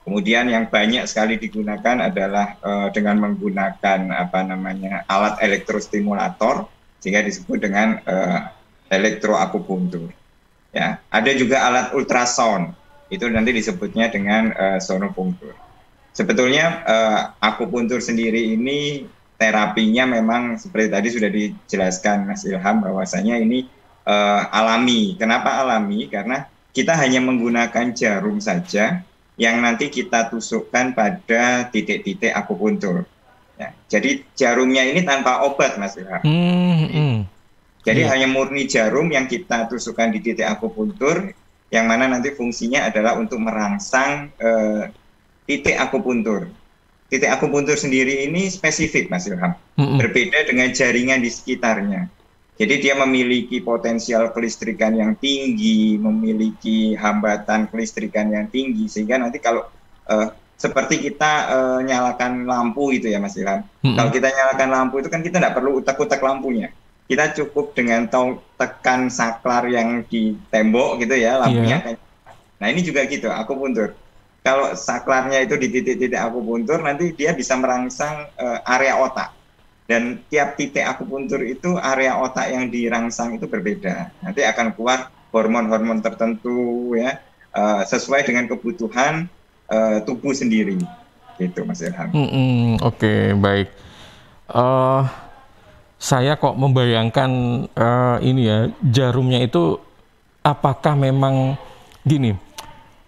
Kemudian yang banyak sekali digunakan adalah dengan menggunakan alat elektrostimulator, sehingga disebut dengan elektroakupuntur. Ya, ada juga alat ultrasound, itu nanti disebutnya dengan sonopunktur. Sebetulnya akupuntur sendiri ini terapinya memang seperti tadi sudah dijelaskan Mas Ilham, bahwasanya ini alami. Kenapa alami? Karena kita hanya menggunakan jarum saja yang nanti kita tusukkan pada titik-titik akupuntur. Ya, jadi jarumnya ini tanpa obat, Mas Ilham. Jadi hanya murni jarum yang kita tusukkan di titik akupuntur, yang mana nanti fungsinya adalah untuk merangsang titik akupuntur. Titik akupuntur sendiri ini spesifik, Mas Ilham. Berbeda dengan jaringan di sekitarnya. Jadi dia memiliki potensial kelistrikan yang tinggi, memiliki hambatan kelistrikan yang tinggi, sehingga nanti kalau seperti kita nyalakan lampu gitu ya, Mas Ilham. Kalau kita nyalakan lampu itu kan kita tidak perlu utak-utak lampunya. Kita cukup dengan tekan saklar yang di tembok gitu ya, lampunya. Nah ini juga gitu, akupuntur. Kalau saklarnya itu di titik-titik akupuntur, nanti dia bisa merangsang area otak. Dan tiap titik akupuntur itu area otak yang dirangsang itu berbeda. Nanti akan keluar hormon-hormon tertentu ya, sesuai dengan kebutuhan tubuh sendiri. Gitu, Mas Ilham. Oke, baik. Saya kok membayangkan ini ya, jarumnya itu apakah memang gini,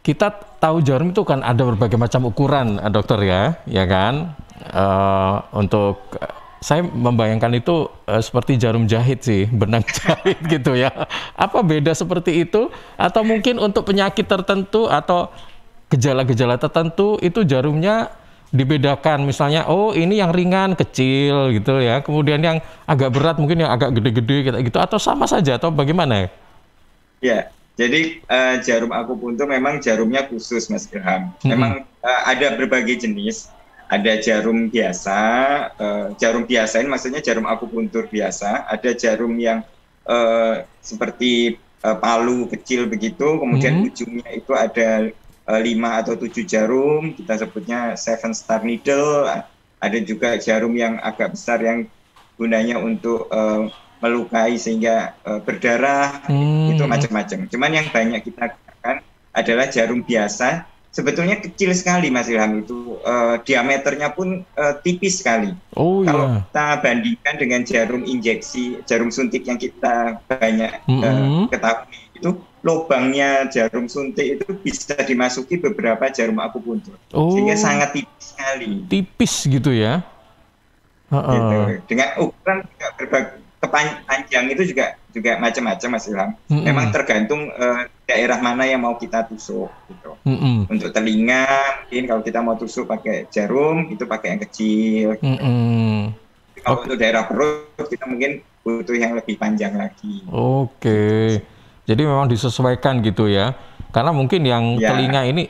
kita tahu jarum itu kan ada berbagai macam ukuran, dokter ya kan? Untuk saya membayangkan itu seperti jarum jahit sih, benang jahit gitu ya. Apa beda seperti itu? Atau mungkin untuk penyakit tertentu atau gejala-gejala tertentu itu jarumnya dibedakan, misalnya oh ini yang ringan kecil gitu ya, kemudian yang agak berat mungkin yang agak gede-gede gitu, atau sama saja atau bagaimana ya? Ya, jadi jarum akupuntur memang jarumnya khusus, Mas Ilham. Memang ada berbagai jenis. Ada jarum biasa, jarum biasa ini maksudnya jarum akupuntur biasa. Ada jarum yang seperti palu kecil begitu, kemudian ujungnya itu ada 5 atau 7 jarum, kita sebutnya 7 star needle. Ada juga jarum yang agak besar yang gunanya untuk melukai sehingga berdarah, itu macam-macam. Cuman yang banyak kita gunakan adalah jarum biasa. Sebetulnya kecil sekali, Mas Ilham, itu diameternya pun tipis sekali. Kalau kita bandingkan dengan jarum injeksi, jarum suntik yang kita banyak ketahui, itu lubangnya jarum suntik itu bisa dimasuki beberapa jarum akupuntur, sehingga sangat tipis sekali. Tipis gitu ya? Gitu. Dengan ukuran juga berbagai, panjang itu juga macam-macam, Mas Ilham. Memang tergantung daerah mana yang mau kita tusuk. Gitu. Untuk telinga, mungkin kalau kita mau tusuk pakai jarum, itu pakai yang kecil. Gitu. Kalau untuk daerah perut, kita mungkin butuh yang lebih panjang lagi. Oke. Jadi memang disesuaikan gitu ya. Karena mungkin yang telinga ini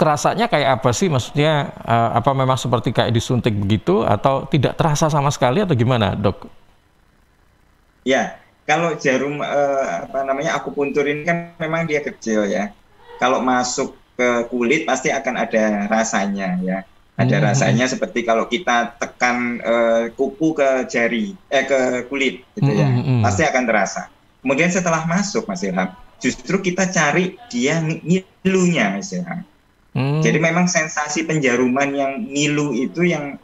kerasanya kayak apa sih? Maksudnya apa memang seperti kayak disuntik begitu atau tidak terasa sama sekali atau gimana, Dok? Ya, kalau jarum akupuntur ini kan memang dia kecil ya. Kalau masuk ke kulit pasti akan ada rasanya ya. Ada rasanya seperti kalau kita tekan kuku ke jari, ke kulit gitu ya. Pasti akan terasa. Kemudian setelah masuk, Mas Ilham, justru kita cari dia ngilunya, Mas Ilham. Jadi memang sensasi penjaruman yang ngilu itu yang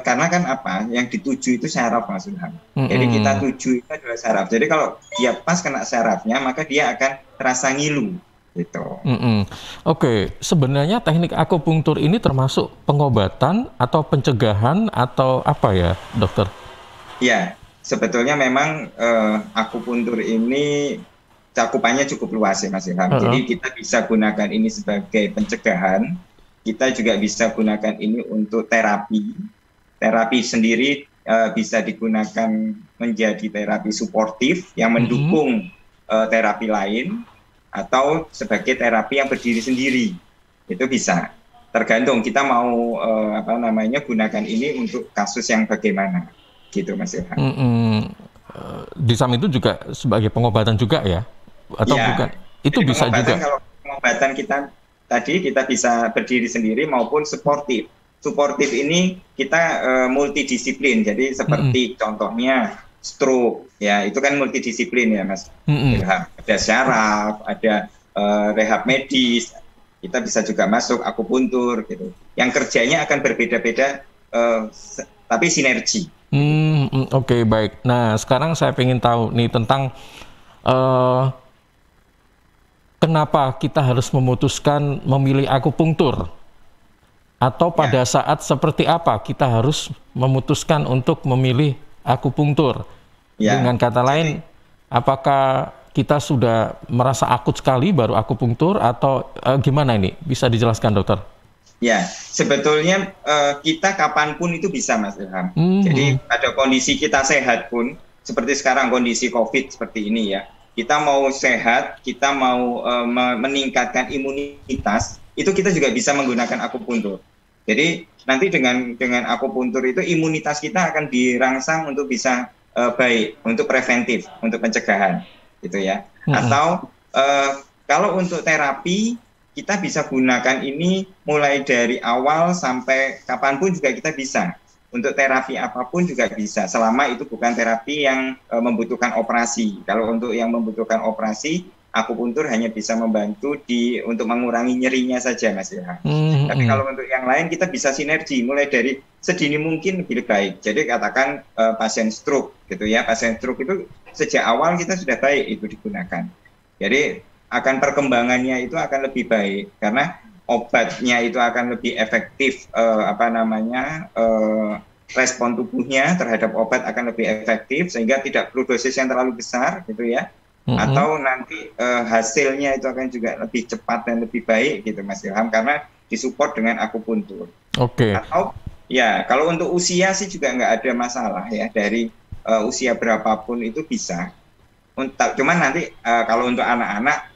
karena kan yang dituju itu syaraf, Mas Ilham. Jadi kita tuju itu adalah syaraf. Jadi kalau dia pas kena syarafnya, maka dia akan terasa ngilu. Gitu. Oke, sebenarnya teknik akupunktur ini termasuk pengobatan atau pencegahan atau apa ya, dokter? Ya. Sebetulnya memang akupuntur ini cakupannya cukup luas ya, Mas Ilham. Jadi kita bisa gunakan ini sebagai pencegahan, kita juga bisa gunakan ini untuk terapi. Terapi sendiri bisa digunakan menjadi terapi suportif yang mendukung terapi lain, atau sebagai terapi yang berdiri sendiri. Itu bisa. Tergantung kita mau gunakan ini untuk kasus yang bagaimana. Gitu, Mas Ilham. Di samping itu juga sebagai pengobatan juga ya? Atau bukan? Itu bisa juga? Kalau pengobatan kita tadi kita bisa berdiri sendiri maupun suportif. Suportif ini kita multidisiplin. Jadi seperti contohnya stroke, ya itu kan multidisiplin ya Mas. Ada syaraf, ada rehab medis, kita bisa juga masuk akupuntur gitu. Yang kerjanya akan berbeda-beda, tapi sinergi. Oke, baik. Nah, sekarang saya ingin tahu nih tentang kenapa kita harus memutuskan memilih akupunktur? Atau pada saat seperti apa kita harus memutuskan untuk memilih akupunktur? Dengan kata lain, apakah kita sudah merasa akut sekali baru akupunktur atau gimana ini? Bisa dijelaskan, dokter? Ya, sebetulnya kita kapanpun itu bisa, Mas Ilham. Jadi pada kondisi kita sehat pun, seperti sekarang kondisi COVID seperti ini ya, kita mau sehat, kita mau meningkatkan imunitas, itu kita juga bisa menggunakan akupuntur. Jadi nanti dengan akupuntur itu imunitas kita akan dirangsang untuk bisa baik, untuk preventif, untuk pencegahan, gitu ya. Atau kalau untuk terapi kita bisa gunakan ini mulai dari awal sampai kapanpun juga kita bisa. Untuk terapi apapun juga bisa, selama itu bukan terapi yang membutuhkan operasi. Kalau untuk yang membutuhkan operasi, akupuntur hanya bisa membantu untuk mengurangi nyerinya saja, Mas Ilham. Tapi kalau untuk yang lain kita bisa sinergi, mulai dari sedini mungkin lebih baik. Jadi katakan pasien stroke, gitu ya, pasien stroke itu sejak awal kita sudah baik itu digunakan. Jadi akan perkembangannya itu akan lebih baik karena obatnya itu akan lebih efektif, respon tubuhnya terhadap obat akan lebih efektif sehingga tidak perlu dosis yang terlalu besar, gitu ya. Atau nanti hasilnya itu akan juga lebih cepat dan lebih baik, gitu Mas Ilham, karena disupport dengan akupuntur. Atau ya kalau untuk usia sih juga nggak ada masalah ya, dari usia berapapun itu bisa. Cuman nanti kalau untuk anak-anak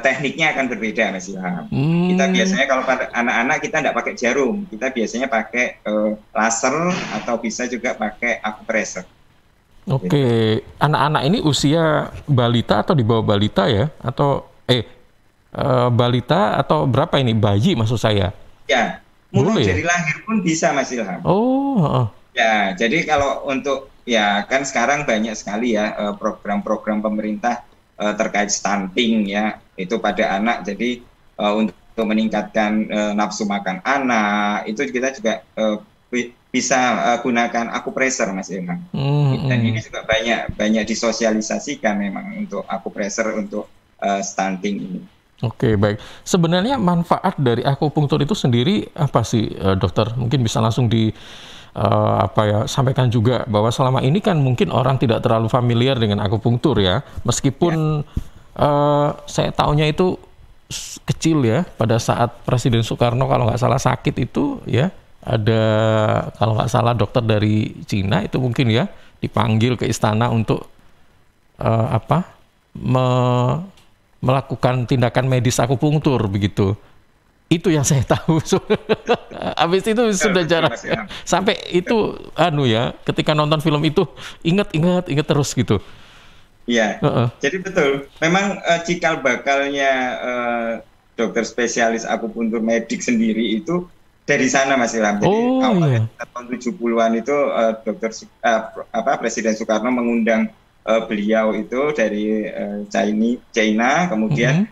tekniknya akan berbeda, Mas Ilham. Kita biasanya kalau pada anak-anak kita nggak pakai jarum, kita biasanya pakai laser atau bisa juga pakai akupressor. Oke, anak-anak ini usia balita atau di bawah balita ya? Atau balita atau berapa ini? Bayi maksud saya? Ya, mulai dari lahir pun bisa, Mas Ilham. Ya, jadi kalau untuk ya kan sekarang banyak sekali ya program-program pemerintah terkait stunting ya, itu pada anak. Jadi untuk meningkatkan nafsu makan anak, itu kita juga bisa gunakan akupressor, Mas Ilham. Dan ini juga banyak disosialisasikan memang untuk akupressor untuk stunting ini. Oke, baik. Sebenarnya manfaat dari akupunktur itu sendiri apa sih, dokter? Mungkin bisa langsung sampaikan juga bahwa selama ini kan mungkin orang tidak terlalu familiar dengan akupunktur ya, meskipun saya tahunya itu kecil ya, pada saat Presiden Soekarno kalau nggak salah sakit itu ya, ada kalau nggak salah dokter dari Cina itu mungkin ya dipanggil ke istana untuk melakukan tindakan medis akupunktur begitu. Itu yang saya tahu. Habis itu sudah jarang. Sampai itu ketika nonton film itu ingat terus gitu. Iya. Jadi betul. Memang cikal bakalnya dokter spesialis akupuntur medik sendiri itu dari sana, Mas Ilham. Jadi awalnya tahun 70-an itu Presiden Soekarno mengundang beliau itu dari China, kemudian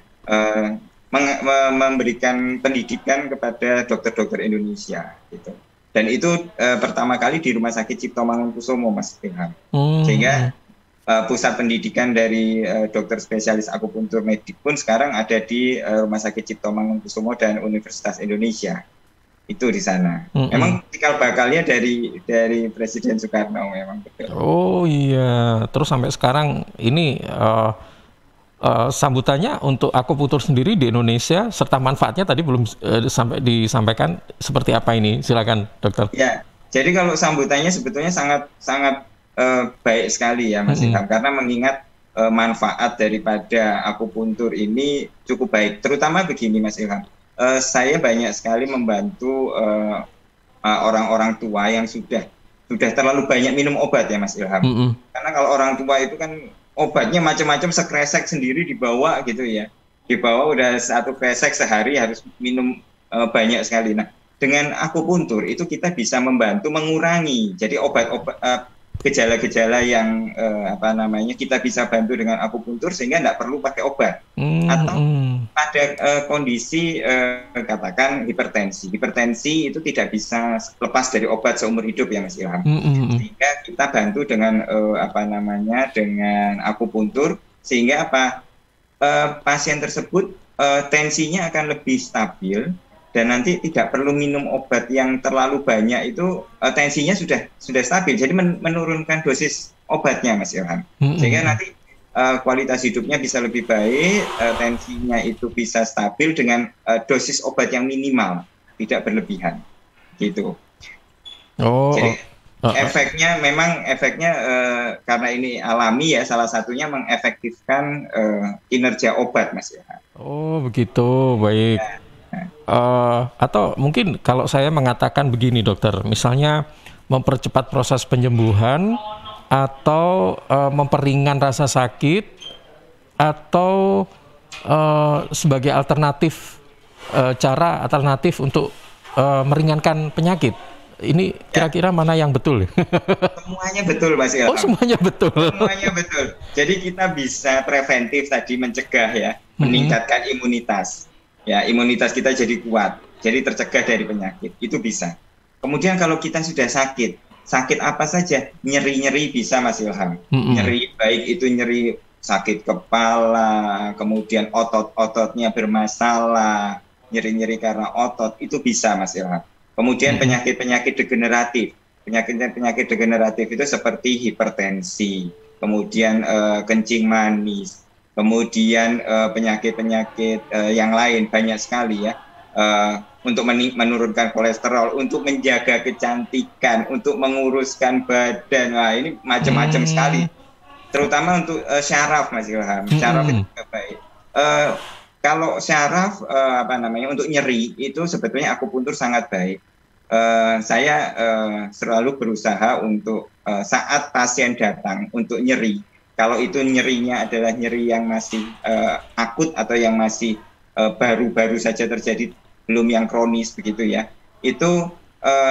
memberikan pendidikan kepada dokter-dokter Indonesia gitu. Dan itu pertama kali di Rumah Sakit Cipto Mangunkusumo, Mas Ilham. Sehingga pusat pendidikan dari dokter spesialis akupuntur medik pun sekarang ada di Rumah Sakit Cipto Mangunkusumo dan Universitas Indonesia. Itu di sana. Memang cikal bakalnya dari Presiden Soekarno memang betul. Oh iya, terus sampai sekarang ini sambutannya untuk akupunktur sendiri di Indonesia serta manfaatnya tadi belum sampai disampaikan seperti apa ini? Silakan, dokter. Ya, jadi kalau sambutannya sebetulnya sangat baik sekali ya, Mas Ilham, karena mengingat manfaat daripada akupuntur ini cukup baik. Terutama begini, Mas Ilham. Saya banyak sekali membantu orang-orang tua yang sudah terlalu banyak minum obat ya, Mas Ilham. Karena kalau orang tua itu kan obatnya macam-macam, sekresek sendiri dibawa gitu ya. di bawah udah 1 kresek sehari harus minum banyak sekali. Nah, dengan akupuntur itu kita bisa membantu mengurangi. Jadi gejala-gejala yang apa namanya kita bisa bantu dengan akupuntur sehingga tidak perlu pakai obat. Atau pada kondisi katakan hipertensi itu tidak bisa lepas dari obat seumur hidup ya Mas Ilham. Sehingga kita bantu dengan apa namanya dengan akupuntur sehingga apa pasien tersebut tensinya akan lebih stabil dan nanti tidak perlu minum obat yang terlalu banyak, itu tensinya sudah stabil, jadi menurunkan dosis obatnya Mas Ilham, sehingga nanti kualitas hidupnya bisa lebih baik, tensinya itu bisa stabil dengan dosis obat yang minimal, tidak berlebihan, gitu. Jadi efeknya karena ini alami ya, salah satunya mengefektifkan kinerja obat Mas Ilham. Oh begitu, baik. Atau mungkin kalau saya mengatakan begini dokter, misalnya mempercepat proses penyembuhan atau memperingan rasa sakit atau sebagai alternatif cara alternatif untuk meringankan penyakit. Ini kira-kira mana yang betul? Semuanya betul Mas Ilham. Oh semuanya betul. Semuanya betul. Jadi kita bisa preventif tadi, mencegah ya, meningkatkan imunitas. Ya, imunitas kita jadi kuat, jadi tercegah dari penyakit, itu bisa. Kemudian kalau kita sudah sakit apa saja, nyeri-nyeri bisa Mas Ilham. Nyeri, baik itu nyeri sakit kepala, kemudian otot-ototnya bermasalah, nyeri-nyeri karena otot, itu bisa Mas Ilham. Kemudian penyakit-penyakit degeneratif. Penyakit degeneratif itu seperti hipertensi, kemudian kencing manis, kemudian penyakit-penyakit yang lain banyak sekali ya, untuk menurunkan kolesterol, untuk menjaga kecantikan, untuk menguruskan badan. Wah, ini macam-macam sekali. Terutama untuk syaraf Mas Ilham. Syaraf itu juga baik. Kalau syaraf apa namanya untuk nyeri itu sebetulnya akupuntur sangat baik. Saya selalu berusaha untuk saat pasien datang untuk nyeri, kalau itu nyerinya adalah nyeri yang masih akut atau yang masih baru-baru saja terjadi, belum yang kronis begitu ya, itu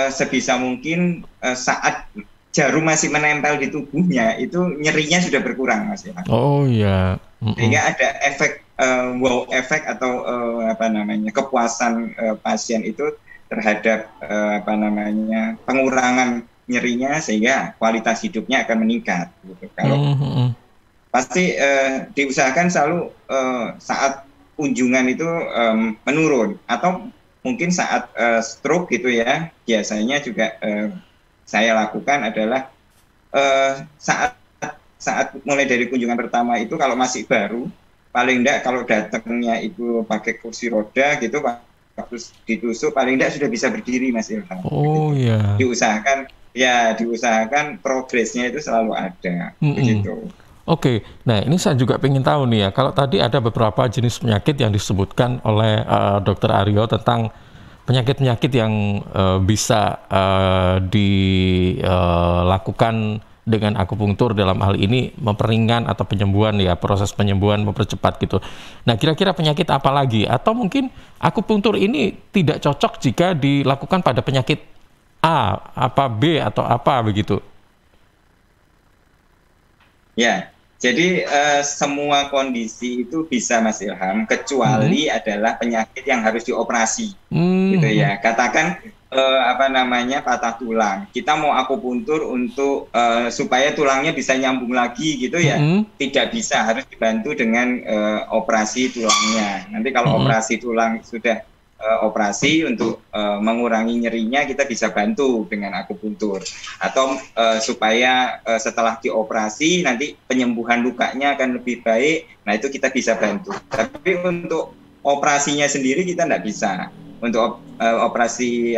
sebisa mungkin saat jarum masih menempel di tubuhnya, itu nyerinya sudah berkurang Mas ya. Oh iya. Sehingga ada efek wow efek atau apa namanya kepuasan pasien itu terhadap apa namanya pengurangan nyerinya, sehingga kualitas hidupnya akan meningkat gitu. Kalau pasti diusahakan selalu saat kunjungan itu menurun, atau mungkin saat stroke gitu ya, biasanya juga saya lakukan adalah saat mulai dari kunjungan pertama itu, kalau masih baru, paling enggak kalau datangnya itu pakai kursi roda gitu, terus ditusuk, paling enggak sudah bisa berdiri Mas Ilham. Oh iya. Diusahakan progresnya itu selalu ada, begitu. Oke, nah ini saya juga ingin tahu nih ya, kalau tadi ada beberapa jenis penyakit yang disebutkan oleh Dr. Aryo tentang penyakit-penyakit yang bisa dilakukan dengan akupunktur, dalam hal ini memperingan atau penyembuhan ya, proses penyembuhan mempercepat gitu. Nah kira-kira penyakit apa lagi? Atau mungkin akupunktur ini tidak cocok jika dilakukan pada penyakit A, apa B atau apa begitu? Ya, jadi semua kondisi itu bisa Mas Ilham, kecuali adalah penyakit yang harus dioperasi, gitu ya. Katakan apa namanya patah tulang, kita mau akupuntur untuk supaya tulangnya bisa nyambung lagi gitu ya, tidak bisa, harus dibantu dengan operasi tulangnya. Nanti kalau operasi tulang sudah operasi untuk mengurangi nyerinya, kita bisa bantu dengan akupuntur, atau supaya setelah dioperasi nanti penyembuhan lukanya akan lebih baik, nah itu kita bisa bantu. Tapi untuk operasinya sendiri kita tidak bisa. Untuk operasi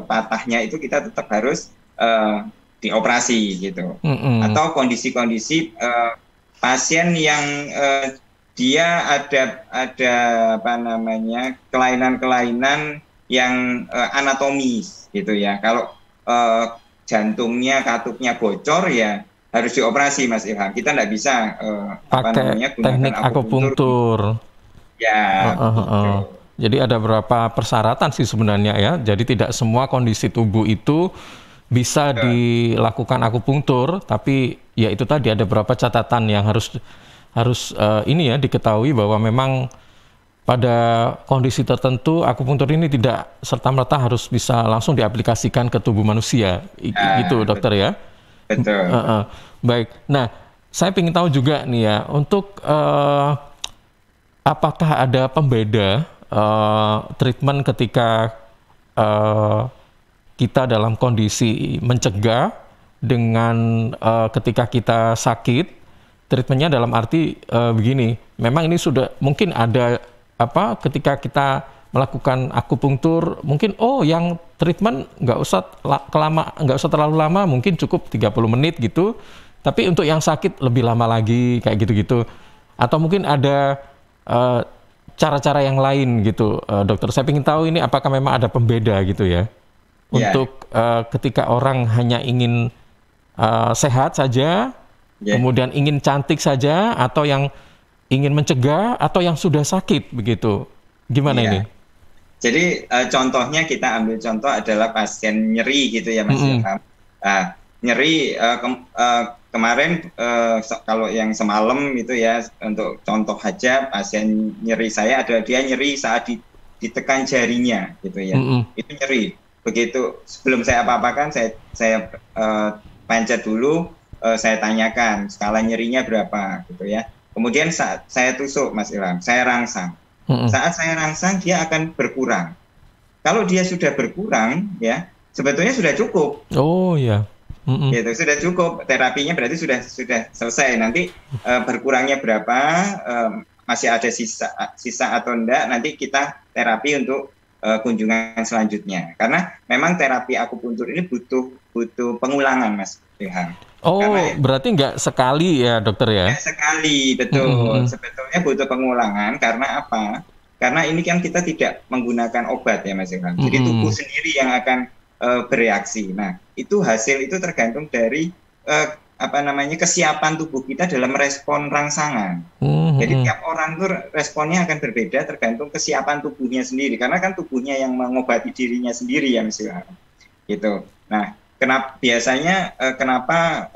patahnya itu kita tetap harus dioperasi gitu. Atau kondisi-kondisi pasien yang dia ada apa namanya kelainan-kelainan yang anatomis gitu ya. Kalau jantungnya, katupnya bocor ya harus dioperasi Mas Ilham. Kita tidak bisa pakai teknik akupuntur. Ya, begitu. Jadi ada beberapa persyaratan sih sebenarnya ya. Jadi tidak semua kondisi tubuh itu bisa Betul. dilakukan akupunktur, tapi ya itu tadi ada beberapa catatan yang harus harus ini ya diketahui bahwa memang pada kondisi tertentu akupunktur ini tidak serta-merta harus bisa langsung diaplikasikan ke tubuh manusia. Gitu dokter ya. Betul. Baik. Nah, saya ingin tahu juga nih ya, untuk apakah ada pembeda treatment ketika kita dalam kondisi mencegah dengan ketika kita sakit, treatmentnya dalam arti begini, memang ini sudah mungkin ada apa ketika kita melakukan akupunktur, mungkin yang treatment nggak usah nggak usah terlalu lama, mungkin cukup 30 menit gitu, tapi untuk yang sakit lebih lama lagi kayak gitu-gitu, atau mungkin ada cara-cara yang lain gitu, dokter. Saya ingin tahu ini apakah memang ada pembeda gitu ya. Untuk ketika orang hanya ingin sehat saja, kemudian ingin cantik saja, atau yang ingin mencegah, atau yang sudah sakit begitu. Gimana ini? Jadi contohnya kita ambil contoh adalah pasien nyeri gitu ya Mas Ilham. Nyeri kemarin kalau yang semalam itu ya, untuk contoh aja, pasien nyeri saya adalah dia nyeri saat ditekan jarinya gitu ya. Itu nyeri. Begitu sebelum saya apa-apakan, saya pencet dulu, saya tanyakan skala nyerinya berapa gitu ya. Kemudian saat saya tusuk Mas Ilham, saya rangsang. Saat saya rangsang dia akan berkurang. Kalau dia sudah berkurang ya, sebetulnya sudah cukup. Oh ya. Gitu, sudah cukup, terapinya berarti sudah selesai. Nanti berkurangnya berapa, masih ada sisa atau enggak, nanti kita terapi untuk kunjungan selanjutnya. Karena memang terapi akupunktur ini butuh pengulangan Mas Ilham. Berarti nggak sekali ya dokter ya? Nggak sekali, betul. Sebetulnya butuh pengulangan, karena apa? Karena ini kan kita tidak menggunakan obat ya Mas Ilham. Jadi tubuh sendiri yang akan bereaksi. Nah, itu hasil itu tergantung dari kesiapan tubuh kita dalam respon rangsangan. Jadi tiap orang tuh responnya akan berbeda tergantung kesiapan tubuhnya sendiri. Karena kan tubuhnya yang mengobati dirinya sendiri ya Mas Ilham. Gitu. Nah, kenapa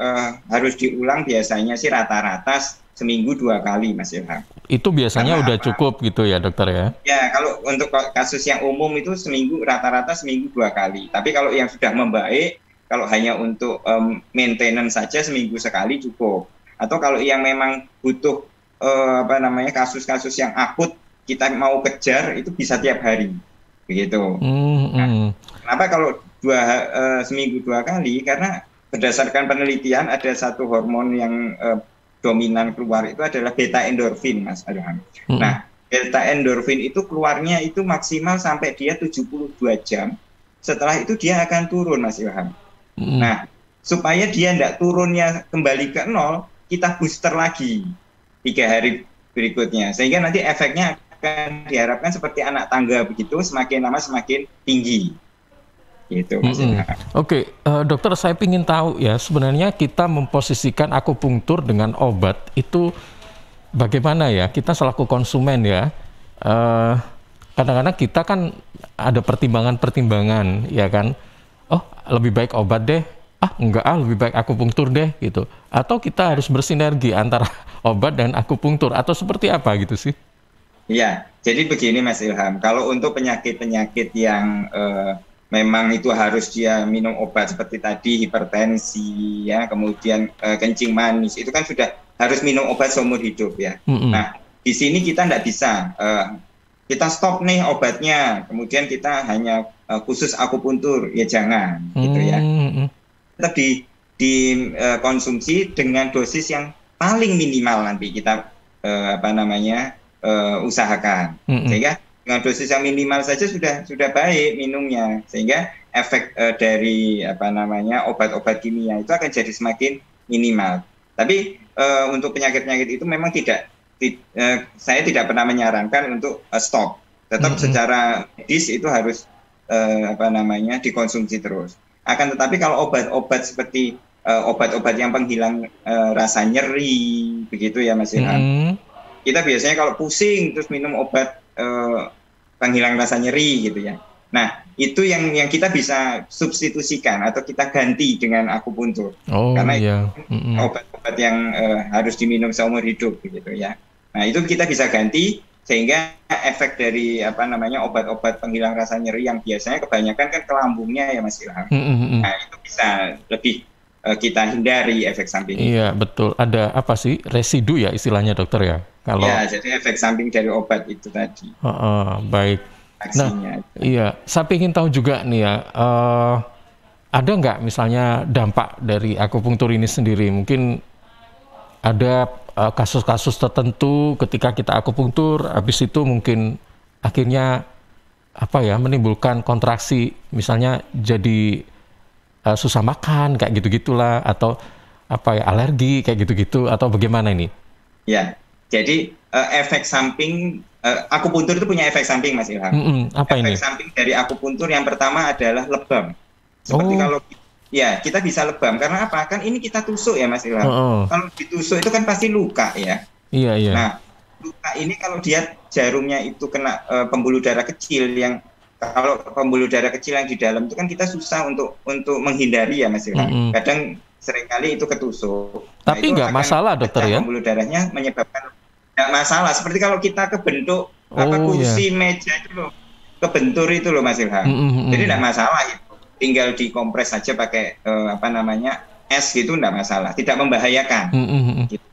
harus diulang? Biasanya sih rata-rata seminggu 2 kali Mas Ilham. Itu biasanya udah cukup gitu ya dokter ya? Ya, kalau untuk kasus yang umum itu rata-rata seminggu 2 kali. Tapi kalau yang sudah membaik, kalau hanya untuk maintenance saja seminggu sekali cukup. Atau kalau yang memang butuh kasus-kasus yang akut kita mau kejar, itu bisa tiap hari, begitu. Nah, kenapa kalau seminggu 2 kali? Karena berdasarkan penelitian ada satu hormon yang dominan keluar itu adalah beta endorfin Mas Ilham. Nah, beta endorfin itu keluarnya itu maksimal sampai dia 72 jam. Setelah itu dia akan turun Mas Ilham. Nah, supaya dia tidak turunnya kembali ke 0, kita booster lagi 3 hari berikutnya. Sehingga nanti efeknya akan diharapkan seperti anak tangga begitu, semakin lama semakin tinggi. Gitu, Mas Ilham. Oke, dokter, saya ingin tahu ya, sebenarnya kita memposisikan akupunktur dengan obat itu bagaimana ya? Kita selaku konsumen ya, kadang-kadang kita kan ada pertimbangan-pertimbangan ya kan? Lebih baik obat deh, lebih baik akupunktur deh gitu. Atau kita harus bersinergi antara obat dan akupunktur, atau seperti apa gitu sih? Iya, jadi begini Mas Ilham, kalau untuk penyakit-penyakit yang memang itu harus dia minum obat seperti tadi hipertensi ya, kemudian kencing manis, itu kan sudah harus minum obat seumur hidup ya. Nah, di sini kita tidak bisa kita stop nih obatnya, kemudian kita hanya khusus akupuntur, ya jangan gitu ya. Tetap dikonsumsi dengan dosis yang paling minimal nanti kita usahakan. Sehingga dengan dosis yang minimal saja sudah baik minumnya, sehingga efek dari obat-obat kimia itu akan jadi semakin minimal. Tapi untuk penyakit-penyakit itu memang saya tidak pernah menyarankan untuk stop. Tetap secara medis itu harus dikonsumsi terus. Akan tetapi kalau obat-obat seperti obat-obat yang penghilang rasa nyeri begitu ya Mas Ilham, kita biasanya kalau pusing terus minum obat penghilang rasa nyeri gitu ya. Nah, itu yang kita bisa substitusikan atau kita ganti dengan akupuntur. Karena iya. obat-obat yang harus diminum seumur hidup gitu ya. Nah, itu kita bisa ganti sehingga efek dari obat-obat penghilang rasa nyeri yang biasanya kebanyakan kan ke lambungnya ya Mas Ilham. Nah, itu bisa lebih kita hindari efek sampingnya. Iya, betul. Ada apa sih? Residu ya istilahnya dokter ya? Kalau ya, jadi efek samping dari obat itu tadi. Baik. Aksinya. Nah, iya. Saya ingin tahu juga nih ya, ada nggak misalnya dampak dari akupunktur ini sendiri? Mungkin ada kasus-kasus tertentu ketika kita akupunktur, habis itu mungkin akhirnya menimbulkan kontraksi, misalnya jadi susah makan kayak gitu-gitulah, atau alergi kayak gitu-gitu, atau bagaimana ini? Ya, jadi efek samping akupuntur itu punya efek samping Mas Ilham. Efek samping dari akupuntur yang pertama adalah lebam. Seperti kalau ya kita bisa lebam karena apa? Kan ini kita tusuk ya Mas Ilham. Kalau ditusuk itu kan pasti luka ya. Iya. Nah, luka ini kalau dia jarumnya itu kena pembuluh darah kecil yang kalau pembuluh darah kecil yang di dalam itu kan kita susah untuk menghindari ya Mas Ilham. Kadang seringkali itu ketusuk. Tapi nggak masalah dokter ya? Pembuluh darahnya menyebabkan nggak masalah. Seperti kalau kita kebentuk kursi meja itu loh, kebentur itu loh Mas Ilham. Jadi nggak masalah itu. Tinggal dikompres saja pakai es gitu nggak masalah. Tidak membahayakan. Gitu.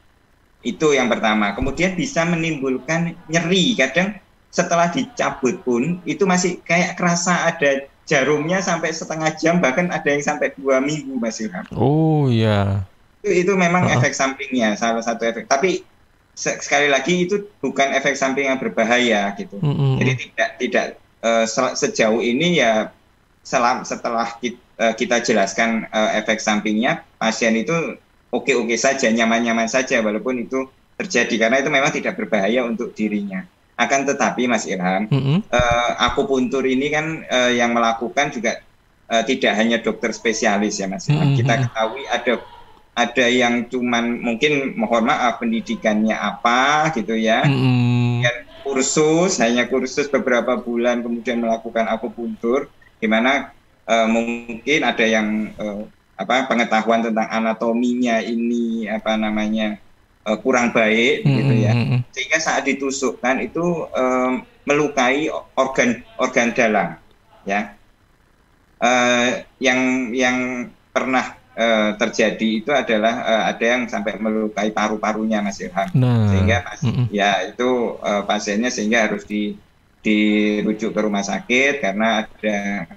Itu yang pertama. Kemudian bisa menimbulkan nyeri. Kadang setelah dicabut pun itu masih kayak kerasa ada jarumnya sampai setengah jam, bahkan ada yang sampai 2 minggu Mas Ilham. Oh iya. Itu memang efek sampingnya, salah satu efek. Tapi sekali lagi itu bukan efek samping yang berbahaya gitu. Jadi tidak sejauh ini ya setelah kita jelaskan efek sampingnya, pasien itu oke-oke saja, nyaman-nyaman saja walaupun itu terjadi karena itu memang tidak berbahaya untuk dirinya. Akan tetapi Mas Ilham, akupuntur ini kan yang melakukan juga tidak hanya dokter spesialis ya Mas Ilham. Kita ketahui ada yang cuman mungkin mohon maaf pendidikannya apa gitu ya, hanya kursus beberapa bulan kemudian melakukan akupuntur, di mana mungkin ada yang pengetahuan tentang anatominya ini kurang baik gitu ya, sehingga saat ditusukkan itu melukai organ dalam ya. Yang pernah terjadi itu adalah ada yang sampai melukai paru-parunya Mas Ilham, sehingga ya itu pasiennya sehingga harus dirujuk ke rumah sakit karena ada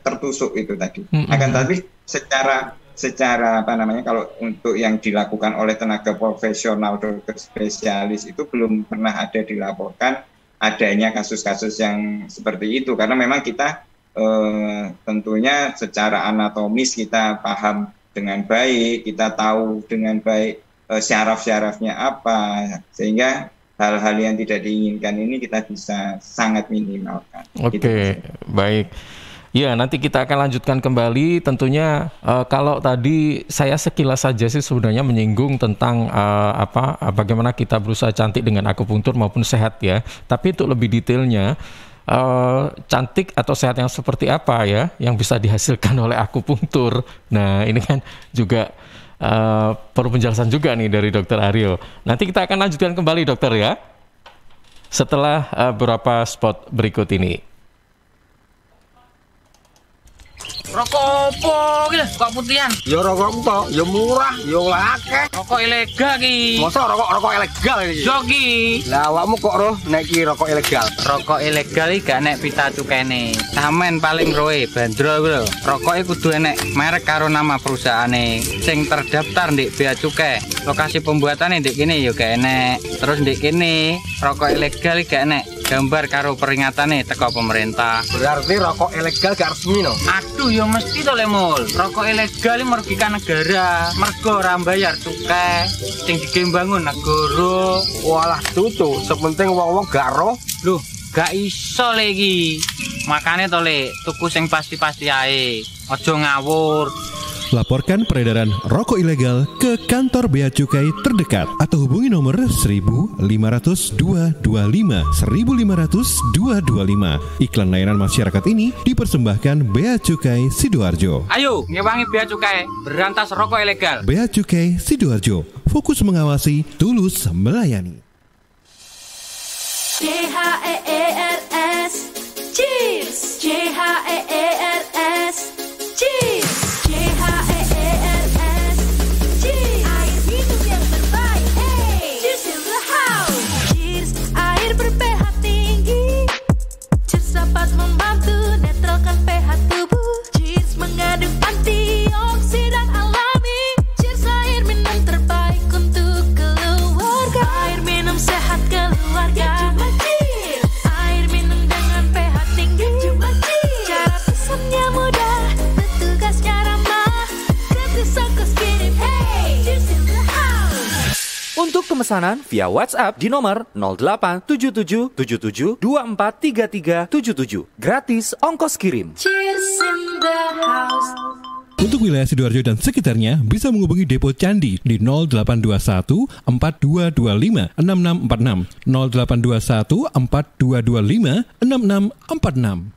tertusuk itu tadi. Akan tetapi secara kalau untuk yang dilakukan oleh tenaga profesional dokter spesialis itu belum pernah ada dilaporkan adanya kasus-kasus yang seperti itu, karena memang kita tentunya secara anatomis kita paham dengan baik, kita tahu dengan baik syaraf-syarafnya apa, sehingga hal-hal yang tidak diinginkan ini kita bisa sangat minimalkan. Oke, baik. Ya, nanti kita akan lanjutkan kembali. Tentunya kalau tadi saya sekilas saja sih sebenarnya menyinggung tentang bagaimana kita berusaha cantik dengan akupunktur maupun sehat ya. Tapi untuk lebih detailnya, cantik atau sehat yang seperti apa ya yang bisa dihasilkan oleh akupunktur. Nah, ini kan juga perlu penjelasan juga nih dari Dokter Aryo. Nanti kita akan lanjutkan kembali dokter ya, setelah beberapa spot berikut ini. Rokok opo iki lho, kok putihan? Ya rokok kok, ya murah, ya akeh. Rokok ilegal ki. Masa rokok ilegal iki? Yo ki. Lah awakmu kok roh nek iki rokok ilegal? Rokok ilegal iki gak nek pita cukene. Samen paling roe bandrol kuwi lho. Rokoke kudu enek merek karo nama perusahaane sing terdaftar ndek bea cukai. Lokasi pembuatane ndek kene ya gak enek. Terus ndek kene rokok ilegal iki gak enek gambar karo peringatane teko pemerintah. Berarti rokok ilegal gak resmi no? Aduh ya mesti to le Mul. Rokok ilegal iki merugikan negara. Mergo ora bayar cukai sing digembangun negara. Walah tutu, sepenting wong-wong gak roh. Loh, gak iso le iki. Makane to le tuku sing pasti-pasti ae. Aja ngawur. Laporkan peredaran rokok ilegal ke kantor Bea Cukai terdekat atau hubungi nomor 1.500 225 1.500 225. Iklan layanan masyarakat ini dipersembahkan Bea Cukai Sidoarjo. Ayo, ngewangi Bea Cukai, berantas rokok ilegal. Bea Cukai Sidoarjo, fokus mengawasi, tulus melayani. CHEERS Cheers, CHEERS Cheers, CHEERS Cheers, air minum yang terbaik. Hey, cheers in the house. Cheers, air ber-pH tinggi. Cheers dapat membantu netralkan pH tubuh. Cheers mengandung antioksidan alami. Cheers, air minum terbaik untuk keluarga. Air minum sehat keluarga. Air minum dengan pH tinggi. Cara pesannya mudah, petugasnya ramah. Gratis ongkos kirim. Hey, cheers in the house. Untuk pemesanan via WhatsApp di nomor 087777243377. Gratis ongkos kirim. Cheers in the house. Untuk wilayah Sidoarjo dan sekitarnya bisa menghubungi Depo Candi di 0821 4225 6646 0821 4225 6646.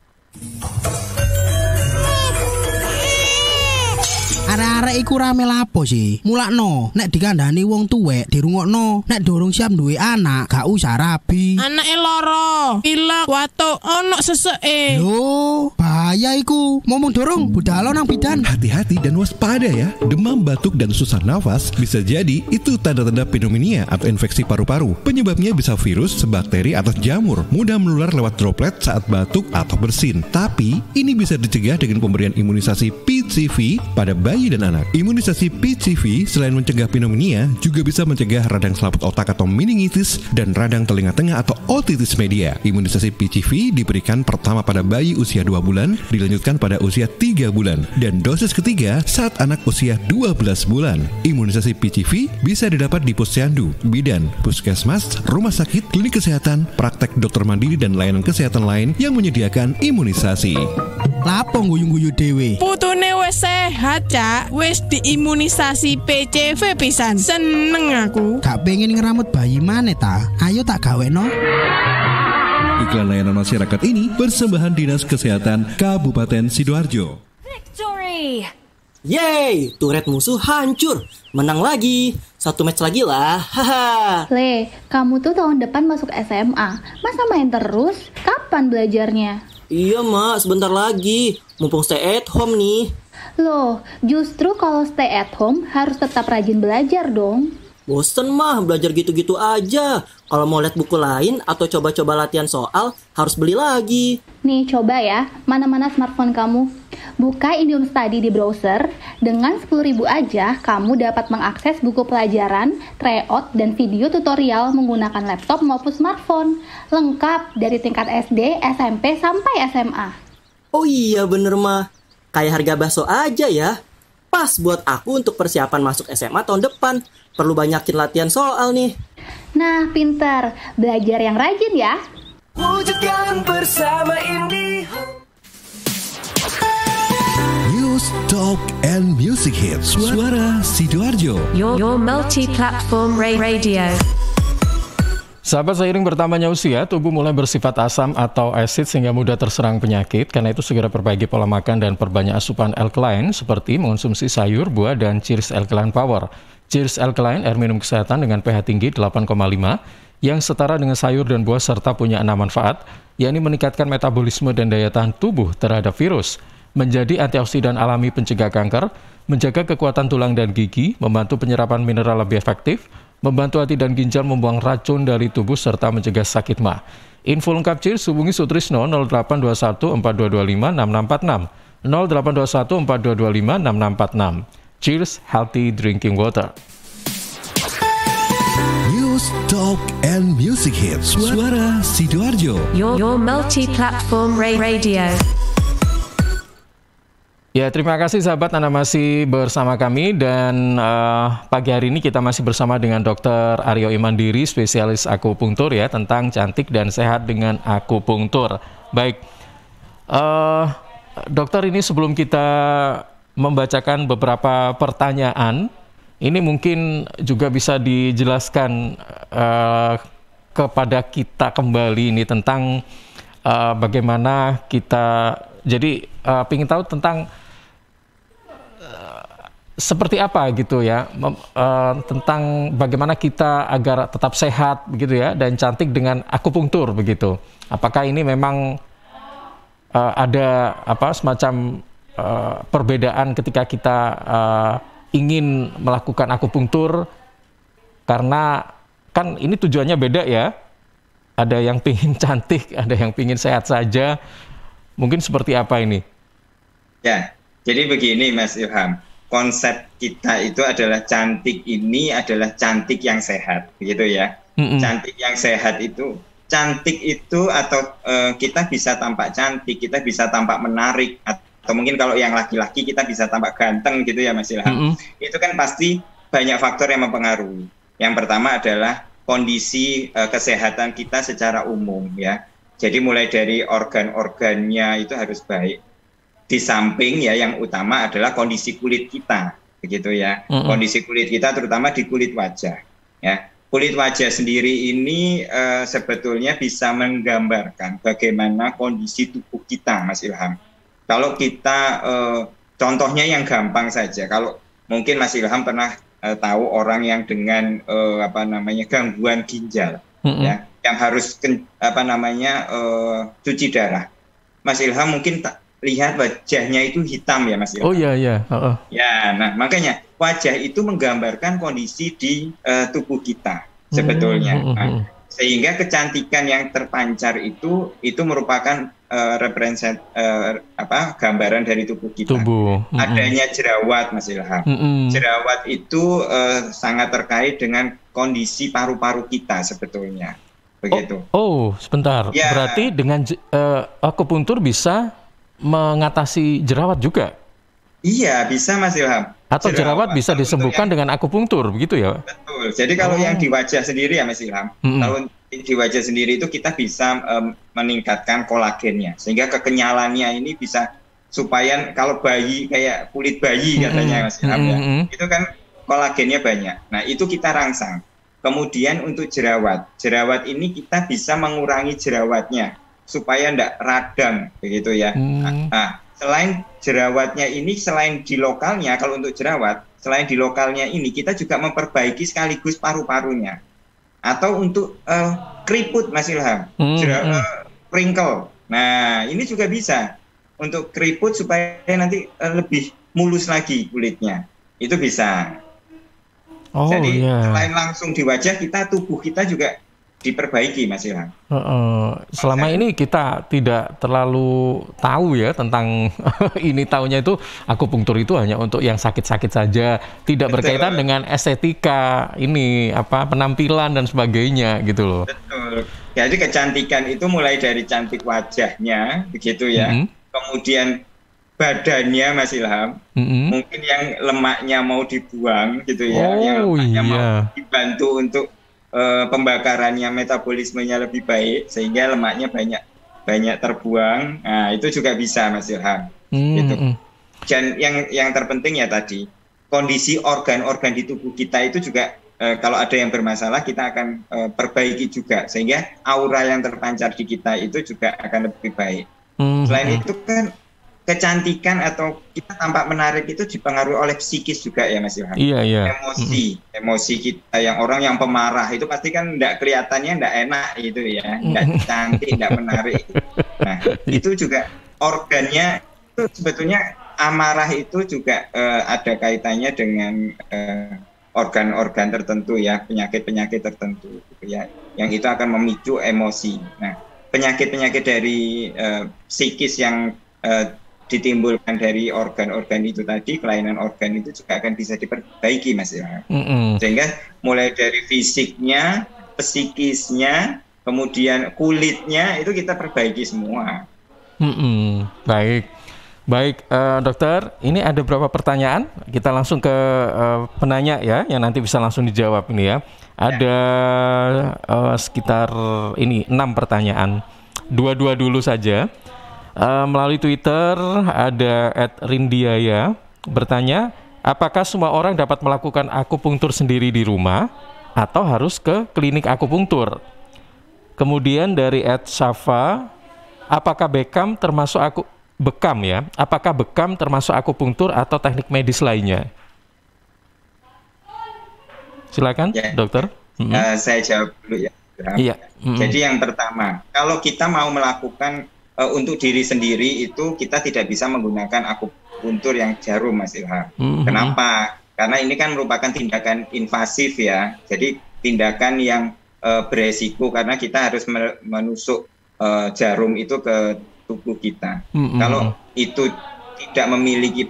Arek-arek iku rame lapo sih? Mulakno, nek dikandani wong tuwek dirungokno, nek durung siap duwe anak, gak usah rabi. Anake loro, pilek, watuk, ono seseke. Loh, bahaya iku. Ngomong dorong, budalo nang bidan. Hati-hati dan waspada ya. Demam, batuk, dan susah nafas bisa jadi itu tanda-tanda pneumonia atau infeksi paru-paru. Penyebabnya bisa virus, bakteri, atau jamur. Mudah menular lewat droplet saat batuk atau bersin. Tapi, ini bisa dicegah dengan pemberian imunisasi PCV pada bayi dan anak. Imunisasi PCV selain mencegah pneumonia, juga bisa mencegah radang selaput otak atau meningitis dan radang telinga tengah atau otitis media. Imunisasi PCV diberikan pertama pada bayi usia 2 bulan, dilanjutkan pada usia 3 bulan, dan dosis ketiga saat anak usia 12 bulan. Imunisasi PCV bisa didapat di posyandu, bidan, puskesmas, rumah sakit, klinik kesehatan, praktek dokter mandiri, dan layanan kesehatan lain yang menyediakan imunisasi. Lapo guyu-guyu dewe. Putune wis sehat, Cak. Wis diimunisasi PCV pisan. Seneng aku. Gak pengen ngeramut bayi maneh ta? Ayo tak gaweno. Iklan layanan masyarakat ini persembahan Dinas Kesehatan Kabupaten Sidoarjo. Victory. Yeay, turret musuh hancur. Menang lagi. 1 match lagi lah. Haha. Le, kamu tuh tahun depan masuk SMA. Masa main terus? Kapan belajarnya? Iya, Mak, sebentar lagi. Mumpung stay at home nih. Loh, justru kalau stay at home harus tetap rajin belajar dong. Bosen mah belajar gitu-gitu aja. Kalau mau lihat buku lain atau coba-coba latihan soal, harus beli lagi. Nih, coba ya, mana-mana smartphone kamu. Buka Indium Study di browser. Dengan 10.000 aja, kamu dapat mengakses buku pelajaran, tryout, dan video tutorial menggunakan laptop maupun smartphone. Lengkap dari tingkat SD, SMP, sampai SMA. Oh iya bener mah. Kayak harga bakso aja ya. Pas buat aku untuk persiapan masuk SMA tahun depan. Perlu banyakin latihan soal nih. Nah, pinter. Belajar yang rajin ya. Wujudkan bersama IndiHome. News, Talk, and Music Hits. Suara Sidoarjo. Your multi-platform radio. Sahabat, seiring bertambahnya usia, tubuh mulai bersifat asam atau asid sehingga mudah terserang penyakit. Karena itu segera perbaiki pola makan dan perbanyak asupan alkaline seperti mengonsumsi sayur, buah, dan Cheers Alkaline Power. Cheers Alkaline, air minum kesehatan dengan pH tinggi 8,5 yang setara dengan sayur dan buah serta punya 6 manfaat, yakni meningkatkan metabolisme dan daya tahan tubuh terhadap virus, menjadi antioksidan alami pencegah kanker, menjaga kekuatan tulang dan gigi, membantu penyerapan mineral lebih efektif, membantu hati dan ginjal membuang racun dari tubuh serta mencegah sakit mah. Info lengkap Cheers hubungi Sutrisno 0821 4225 6646 0821 4225 6646. Cheers Healthy Drinking Water. News, Talk, and Music Hits. Suara Sidoarjo. Your multi-platform radio. Ya, terima kasih sahabat, Anda masih bersama kami dan pagi hari ini kita masih bersama dengan Dr. Aryo Imandiri, spesialis akupunktur ya, tentang cantik dan sehat dengan akupunktur. Baik, dokter, ini sebelum kita membacakan beberapa pertanyaan. Ini mungkin juga bisa dijelaskan kepada kita kembali ini tentang bagaimana kita, jadi ingin tahu tentang seperti apa gitu ya, tentang bagaimana kita agar tetap sehat begitu ya dan cantik dengan akupunktur begitu. Apakah ini memang ada semacam perbedaan ketika kita ingin melakukan akupunktur, karena kan ini tujuannya beda ya. Ada yang pingin cantik, ada yang pingin sehat saja. Mungkin seperti apa ini? Ya, jadi begini Mas Ilham. Konsep kita itu adalah cantik ini adalah cantik yang sehat, begitu ya. Cantik yang sehat itu, cantik itu atau kita bisa tampak cantik, kita bisa tampak menarik, atau mungkin kalau yang laki-laki kita bisa tampak ganteng gitu ya Mas Ilham. Itu kan pasti banyak faktor yang mempengaruhi. Yang pertama adalah kondisi kesehatan kita secara umum ya. Jadi mulai dari organ-organnya itu harus baik. Di samping ya yang utama adalah kondisi kulit kita, begitu ya. Kondisi kulit kita terutama di kulit wajah ya. Kulit wajah sendiri ini sebetulnya bisa menggambarkan bagaimana kondisi tubuh kita Mas Ilham. Kalau kita contohnya yang gampang saja, kalau mungkin Mas Ilham pernah tahu orang yang dengan gangguan ginjal ya, yang harus cuci darah. Mas Ilham mungkin lihat wajahnya itu hitam ya Mas Ilham. Oh iya. Ya, nah makanya wajah itu menggambarkan kondisi di tubuh kita sebetulnya. Nah, sehingga kecantikan yang terpancar itu merupakan gambaran dari tubuh kita. Adanya jerawat Mas Ilham. Jerawat itu sangat terkait dengan kondisi paru-paru kita sebetulnya. Begitu. Oh, sebentar. Ya. Berarti dengan akupunktur bisa mengatasi jerawat juga? Iya, bisa Mas Ilham. Atau jerawat bisa disembuhkan dengan akupunktur, begitu ya? Betul. Jadi kalau yang di wajah sendiri ya Mas Ilham, kalau di wajah sendiri itu kita bisa meningkatkan kolagennya, sehingga kekenyalannya ini bisa, supaya kalau bayi kayak kulit bayi katanya Mas Ilham ya, itu kan kolagennya banyak. Nah itu kita rangsang. Kemudian untuk jerawat ini kita bisa mengurangi jerawatnya supaya tidak radang, begitu ya. Nah, selain jerawatnya ini, selain di lokalnya, kalau untuk jerawat, selain di lokalnya ini, kita juga memperbaiki sekaligus paru-parunya. Atau untuk keriput Mas Ilham, wrinkle. Nah, ini juga bisa untuk keriput supaya nanti lebih mulus lagi kulitnya. Itu bisa. Jadi selain langsung di wajah kita, tubuh kita juga diperbaiki Mas Ilham. Selama ini kita tidak terlalu tahu ya tentang ini, taunya itu akupunktur itu hanya untuk yang sakit-sakit saja, tidak berkaitan dengan estetika ini, penampilan dan sebagainya gitu loh. Betul. Jadi kecantikan itu mulai dari cantik wajahnya begitu ya. Kemudian badannya Mas Ilham, mungkin yang lemaknya mau dibuang gitu ya, yang lemaknya mau dibantu untuk pembakarannya, metabolismenya lebih baik sehingga lemaknya banyak terbuang. Nah, itu juga bisa Mas Ilham. Gitu. Dan yang terpenting ya tadi, kondisi organ-organ di tubuh kita itu juga kalau ada yang bermasalah kita akan perbaiki juga sehingga aura yang terpancar di kita itu juga akan lebih baik. Selain itu kan kecantikan atau kita tampak menarik itu dipengaruhi oleh psikis juga ya Mas Ilham. Iya. Emosi kita, yang orang yang pemarah itu pasti kan enggak kelihatannya enggak enak gitu ya, enggak cantik, enggak menarik. Nah, itu juga organnya itu sebetulnya amarah itu juga ada kaitannya dengan organ-organ tertentu ya, penyakit-penyakit tertentu gitu ya, yang itu akan memicu emosi. Nah, penyakit-penyakit dari psikis yang ditimbulkan dari organ-organ itu tadi, kelainan organ itu juga akan bisa diperbaiki Mas Ilham. Sehingga mulai dari fisiknya, psikisnya, kemudian kulitnya itu kita perbaiki semua. Baik, dokter, ini ada beberapa pertanyaan. Kita langsung ke penanya ya, yang nanti bisa langsung dijawab ini ya. Ada sekitar 6 pertanyaan. Dua dulu saja. Melalui Twitter ada @rindiaya bertanya, apakah semua orang dapat melakukan akupunktur sendiri di rumah atau harus ke klinik akupunktur? Kemudian dari @Safa, apakah bekam termasuk Apakah bekam termasuk akupunktur atau teknik medis lainnya? Silakan, dokter. Saya jawab dulu ya. Iya. Jadi yang pertama, kalau kita mau melakukan untuk diri sendiri itu kita tidak bisa menggunakan akupunktur yang jarum, Mas Ilham. Kenapa? Karena ini kan merupakan tindakan invasif ya. Jadi tindakan yang beresiko karena kita harus menusuk jarum itu ke tubuh kita. Kalau itu tidak memiliki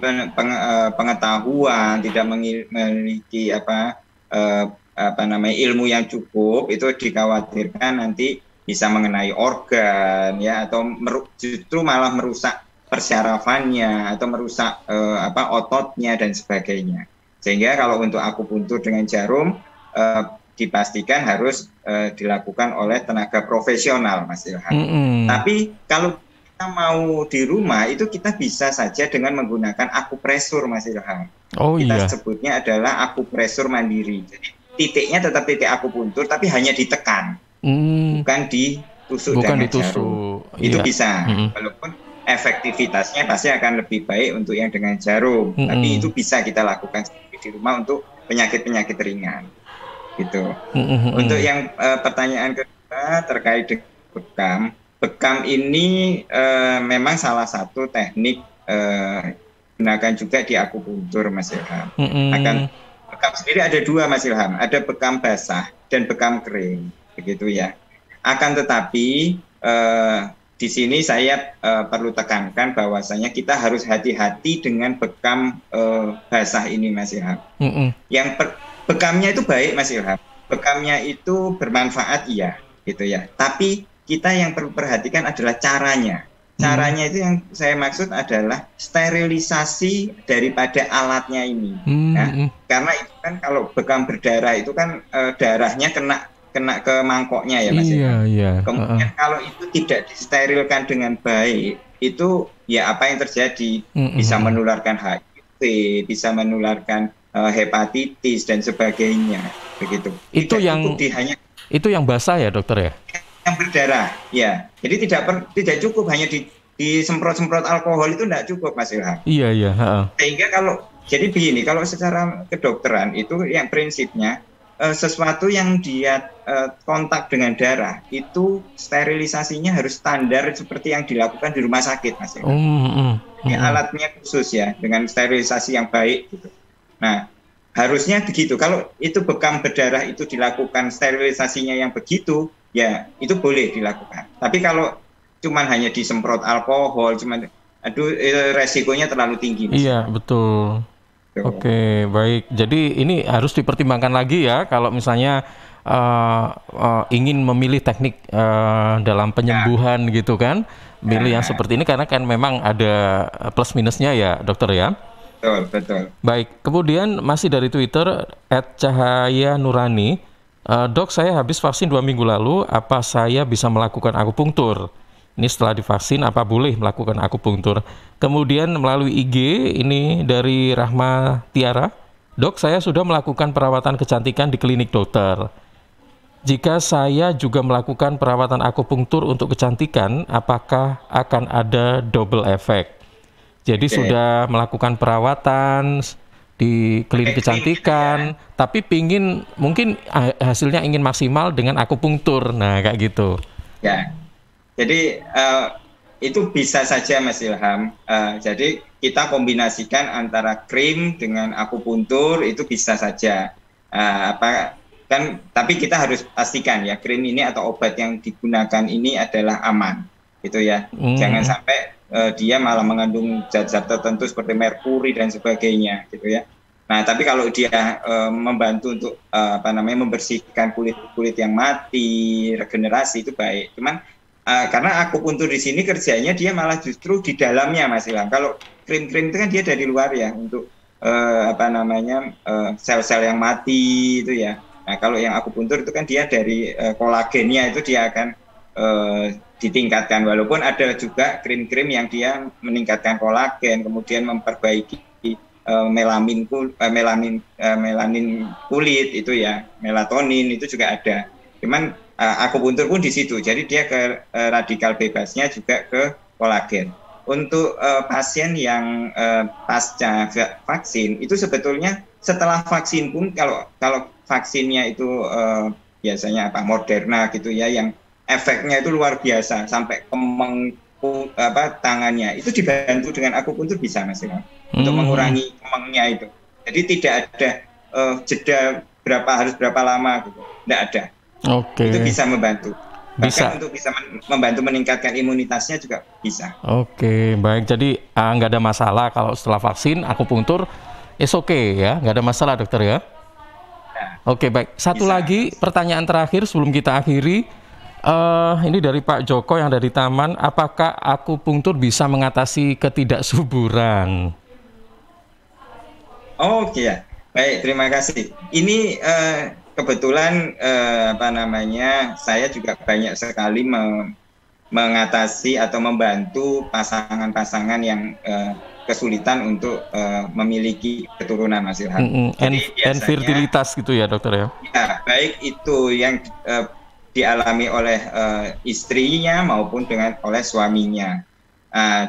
pengetahuan, tidak memiliki ilmu yang cukup, itu dikhawatirkan nanti bisa mengenai organ ya, atau justru malah merusak persyarafannya atau merusak ototnya dan sebagainya. Sehingga kalau untuk akupunktur dengan jarum dipastikan harus dilakukan oleh tenaga profesional, Mas Ilham. Tapi kalau kita mau di rumah itu kita bisa saja dengan menggunakan akupresur, Mas Ilham. Kita sebutnya adalah akupresur mandiri. Jadi titiknya tetap titik akupunktur tapi hanya ditekan, bukan ditusuk dengan jarum. Itu bisa, walaupun efektivitasnya pasti akan lebih baik untuk yang dengan jarum. Tapi itu bisa kita lakukan di rumah untuk penyakit-penyakit ringan, gitu. Untuk yang pertanyaan kedua terkait dengan bekam ini memang salah satu teknik gunakan juga di akupunktur, Mas Ilham. Bekam sendiri ada dua, Mas Ilham, ada bekam basah dan bekam kering, begitu ya. Akan tetapi di sini saya perlu tekankan bahwasanya kita harus hati-hati dengan bekam basah ini, Mas Ilham. Yang bekamnya itu baik, Mas Ilham. Bekamnya itu bermanfaat, iya, gitu ya. Tapi kita yang perlu perhatikan adalah caranya. Caranya itu yang saya maksud adalah sterilisasi daripada alatnya ini. Karena itu kan kalau bekam berdarah itu kan darahnya kena ke mangkoknya ya, Mas. Kemudian kalau itu tidak disterilkan dengan baik, itu ya apa yang terjadi? Bisa menularkan HIV, bisa menularkan hepatitis dan sebagainya, begitu. Itu itu yang basah ya, dokter ya? Yang berdarah, ya. Jadi tidak cukup hanya disemprot-semprot alkohol, itu tidak cukup, Mas Ilham. Iya. Sehingga jadi begini, kalau secara kedokteran itu yang prinsipnya sesuatu yang dia kontak dengan darah itu sterilisasinya harus standar seperti yang dilakukan di rumah sakit, Mas Ilham. Alatnya khusus ya, dengan sterilisasi yang baik gitu. Nah, harusnya begitu. Kalau itu bekam berdarah itu dilakukan sterilisasinya yang begitu, ya itu boleh dilakukan. Tapi kalau cuman hanya disemprot alkohol, resikonya terlalu tinggi. Iya, betul. Oke, baik. Jadi ini harus dipertimbangkan lagi ya kalau misalnya ingin memilih teknik dalam penyembuhan gitu kan. Milih yang seperti ini karena kan memang ada plus minusnya ya, dokter ya. Betul. Baik, kemudian masih dari Twitter @cahayanurani, dok, saya habis vaksin 2 minggu lalu, apa saya bisa melakukan akupunktur? Ini setelah divaksin, apa boleh melakukan akupunktur? Kemudian melalui IG, ini dari Rahma Tiara, dok, saya sudah melakukan perawatan kecantikan di klinik dokter. Jika saya juga melakukan perawatan akupunktur untuk kecantikan, apakah akan ada double effect? Jadi sudah melakukan perawatan di klinik kecantikan, tapi mungkin hasilnya ingin maksimal dengan akupunktur, nah kayak gitu. Ya, jadi itu bisa saja, Mas Ilham. Jadi kita kombinasikan antara krim dengan akupunktur itu bisa saja. Tapi kita harus pastikan ya krim ini atau obat yang digunakan ini adalah aman, gitu ya. Jangan sampai dia malah mengandung zat-zat tertentu seperti merkuri dan sebagainya, gitu ya. Nah, tapi kalau dia membantu untuk membersihkan kulit yang mati, regenerasi, itu baik. Cuman karena akupunktur di sini kerjanya dia malah justru di dalamnya, Mas Ilham. Kalau krim-krim itu kan dia dari luar ya untuk sel-sel yang mati itu ya. Nah, kalau yang akupunktur itu kan dia dari kolagennya itu dia akan ditingkatkan, walaupun ada juga krim-krim yang dia meningkatkan kolagen, kemudian memperbaiki melanin kulit itu ya, melatonin itu juga ada. Cuman akupuntur pun di situ. Jadi dia ke radikal bebasnya juga ke kolagen. Untuk pasien yang pasca vaksin itu sebetulnya setelah vaksin pun kalau vaksinnya itu biasanya Moderna gitu ya, yang efeknya itu luar biasa sampai tangannya itu dibantu dengan akupuntur bisa Mas Ilham untuk mengurangi kemengnya itu. Jadi tidak ada jeda harus berapa lama gitu, tidak ada. Itu bisa membantu. Bahkan untuk bisa membantu meningkatkan imunitasnya juga bisa. Baik. Jadi nggak ada masalah kalau setelah vaksin akupuntur ya, nggak ada masalah dokter ya. Baik. Satu lagi pertanyaan terakhir sebelum kita akhiri. Ini dari Pak Joko yang dari Taman. Apakah akupunktur bisa mengatasi ketidaksuburan? Ya. Baik, terima kasih. Ini kebetulan saya juga banyak sekali mengatasi atau membantu pasangan-pasangan yang kesulitan untuk memiliki keturunan, Mas Ilham. Fertilitas gitu ya dokter ya? Ya, baik itu yang dialami oleh istrinya maupun oleh suaminya.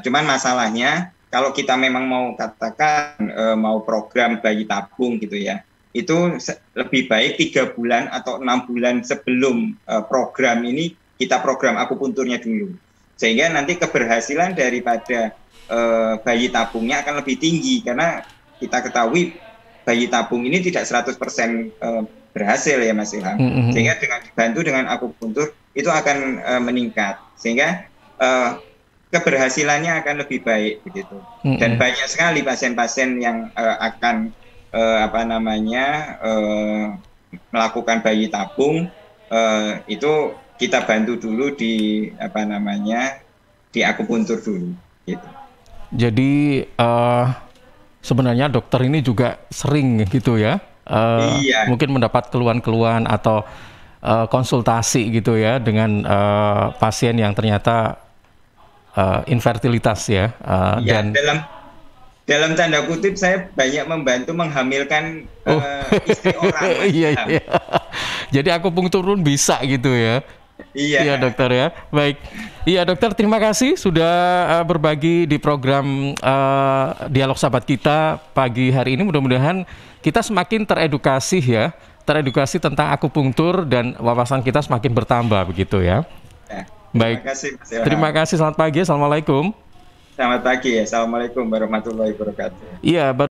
Cuman masalahnya kalau kita memang mau katakan mau program bayi tabung gitu ya, itu lebih baik 3 bulan atau 6 bulan sebelum program ini kita program akupunturnya dulu, sehingga nanti keberhasilan daripada bayi tabungnya akan lebih tinggi, karena kita ketahui bayi tabung ini tidak 100% berhasil ya Mas Ilham. Sehingga dengan dibantu dengan akupuntur itu akan meningkat, sehingga keberhasilannya akan lebih baik begitu. Dan banyak sekali pasien-pasien yang akan melakukan bayi tabung itu kita bantu dulu di di akupuntur dulu gitu. Jadi sebenarnya dokter ini juga sering gitu ya, mungkin mendapat keluhan-keluhan atau konsultasi gitu ya dengan pasien yang ternyata infertilitas ya. Dan dalam tanda kutip saya banyak membantu menghamilkan istri orang. Iya. Jadi akupunktur pun bisa gitu ya. Iya dokter ya. Baik. Iya dokter, terima kasih sudah berbagi di program Dialog Sahabat Kita pagi hari ini. Mudah-mudahan kita semakin teredukasi tentang akupunktur dan wawasan kita semakin bertambah begitu ya. Baik. Terima kasih. Selamat pagi. Assalamualaikum. Selamat pagi. Assalamualaikum warahmatullahi wabarakatuh. Iya.